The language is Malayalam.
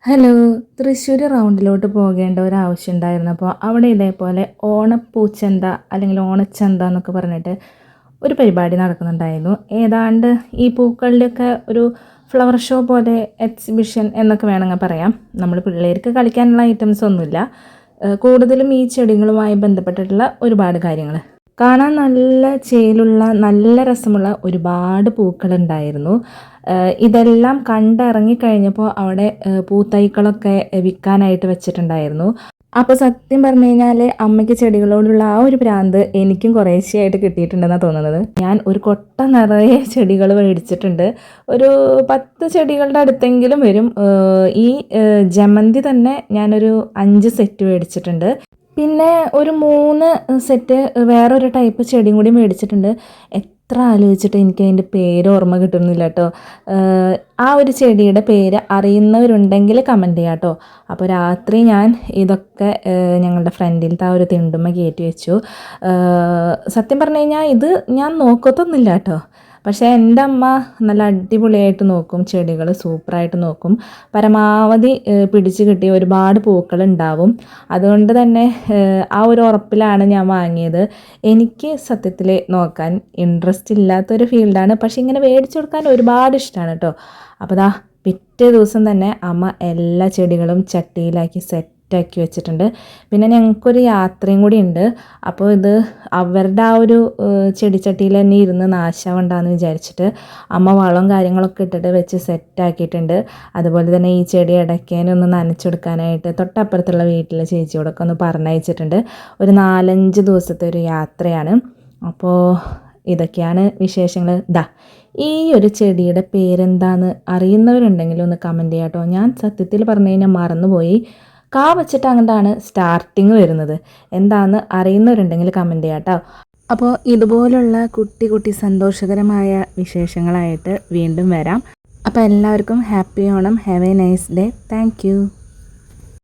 ഹലോ. തൃശ്ശൂർ റൗണ്ടിലോട്ട് പോകേണ്ട ഒരു ആവശ്യം ഉണ്ടായിരുന്നു. അപ്പോൾ അവിടെ ഇതേപോലെ ഓണപ്പൂച്ചന്ത അല്ലെങ്കിൽ ഓണച്ചന്ത എന്നൊക്കെ പറഞ്ഞിട്ട് ഒരു പരിപാടി നടക്കുന്നുണ്ടായിരുന്നു. ഏതാണ്ട് ഈ പൂക്കളുടെയൊക്കെ ഒരു ഫ്ലവർ ഷോ പോലെ എക്സിബിഷൻ എന്നൊക്കെ വേണമെങ്കിൽ പറയാം. നമ്മൾ പിള്ളേർക്ക് കളിക്കാനുള്ള ഐറ്റംസ് ഒന്നുമില്ല, കൂടുതലും ഈ ചെടികളുമായി ബന്ധപ്പെട്ടിട്ടുള്ള ഒരുപാട് കാര്യങ്ങൾ. കാണാൻ നല്ല ചേലുള്ള നല്ല രസമുള്ള ഒരുപാട് പൂക്കളുണ്ടായിരുന്നു. ഇതെല്ലാം കണ്ടിറങ്ങിക്കഴിഞ്ഞപ്പോൾ അവിടെ പൂത്തൈക്കളൊക്കെ വിൽക്കാനായിട്ട് വെച്ചിട്ടുണ്ടായിരുന്നു. അപ്പോൾ സത്യം പറഞ്ഞു കഴിഞ്ഞാൽ അമ്മയ്ക്ക് ചെടികളോടുള്ള ആ ഒരു ഭ്രാന്ത് എനിക്കും കുറേശ്ശെയായിട്ട് കിട്ടിയിട്ടുണ്ടെന്നാണ് തോന്നുന്നത്. ഞാൻ ഒരു കൊട്ട നിറയെ ചെടികൾ മേടിച്ചിട്ടുണ്ട്. ഒരു 10 ചെടികളുടെ അടുത്തെങ്കിലും വരും. ഈ ജമന്തി തന്നെ ഞാനൊരു 5 സെറ്റ് മേടിച്ചിട്ടുണ്ട്. പിന്നെ ഒരു 3 സെറ്റ് വേറൊരു ടൈപ്പ് ചെടിയും കൂടി മേടിച്ചിട്ടുണ്ട്. എത്ര ആലോചിച്ചിട്ട് എനിക്ക് അതിൻ്റെ പേര് ഓർമ്മ കിട്ടുന്നില്ല കേട്ടോ. ആ ഒരു ചെടിയുടെ പേര് അറിയുന്നവരുണ്ടെങ്കിൽ കമൻറ്റ് ചെയ്യാം കേട്ടോ. അപ്പോൾ രാത്രി ഞാൻ ഇതൊക്കെ ഞങ്ങളുടെ ഫ്രണ്ടിലത്തെ ആ ഒരു തിണ്ടുമ്മ കയറ്റി വെച്ചു. സത്യം പറഞ്ഞു കഴിഞ്ഞാൽ ഇത് ഞാൻ നോക്കത്തൊന്നുമില്ല കേട്ടോ. പക്ഷേ എൻ്റെ അമ്മ നല്ല അടിപൊളിയായിട്ട് നോക്കും, ചെടികൾ സൂപ്പറായിട്ട് നോക്കും. പരമാവധി പിടിച്ച് കിട്ടിയ ഒരുപാട് പൂക്കളുണ്ടാവും. അതുകൊണ്ട് തന്നെ ആ ഒരു ഉറപ്പിലാണ് ഞാൻ വാങ്ങിയത്. എനിക്ക് സത്യത്തിൽ നോക്കാൻ ഇൻട്രസ്റ്റ് ഇല്ലാത്തൊരു ഫീൽഡാണ്, പക്ഷേ ഇങ്ങനെ മേടിച്ചു കൊടുക്കാൻ ഒരുപാട് ഇഷ്ടമാണ് കേട്ടോ. അപ്പോൾ ദാ പിറ്റേ ദിവസം തന്നെ അമ്മ എല്ലാ ചെടികളും ചട്ടിയിലാക്കി സെറ്റാക്കി വെച്ചിട്ടുണ്ട്. പിന്നെ ഞങ്ങൾക്കൊരു യാത്രയും കൂടി ഉണ്ട്. അപ്പോൾ ഇത് അവരുടെ ആ ഒരു ചെടിച്ചട്ടിയിൽ തന്നെ ഇരുന്ന് നാശാവണ്ടെന്ന് വിചാരിച്ചിട്ട് അമ്മ വളവും കാര്യങ്ങളൊക്കെ ഇട്ടിട്ട് വെച്ച് സെറ്റാക്കിയിട്ടുണ്ട്. അതുപോലെ തന്നെ ഈ ചെടി ഇടയ്ക്കേനൊന്ന് നനച്ചെടുക്കാനായിട്ട് തൊട്ടപ്പുറത്തുള്ള വീട്ടിലെ ചേച്ചിയോടൊക്കെ ഒന്ന് പറഞ്ഞയച്ചിട്ടുണ്ട്. ഒരു 4-5 ദിവസത്തെ ഒരു യാത്രയാണ്. അപ്പോൾ ഇതൊക്കെയാണ് വിശേഷങ്ങൾ. ഈ ഒരു ചെടിയുടെ പേരെന്താന്ന് അറിയുന്നവരുണ്ടെങ്കിൽ ഒന്ന് കമൻറ്റ് ചെയ്യാം കേട്ടോ. ഞാൻ സത്യത്തിൽ പറഞ്ഞു കഴിഞ്ഞാൽ മറന്നുപോയി. കാ വെച്ചിട്ട് അങ്ങോട്ടാണ് സ്റ്റാർട്ടിങ് വരുന്നത്. എന്താണെന്ന് അറിയുന്നവരുണ്ടെങ്കിൽ കമൻറ്റ് ചെയ്യാം കേട്ടോ. അപ്പോൾ ഇതുപോലുള്ള കുട്ടി കുട്ടി സന്തോഷകരമായ വിശേഷങ്ങളായിട്ട് വീണ്ടും വരാം. അപ്പോൾ എല്ലാവർക്കും happy Onam. Have A nice day. Thank you.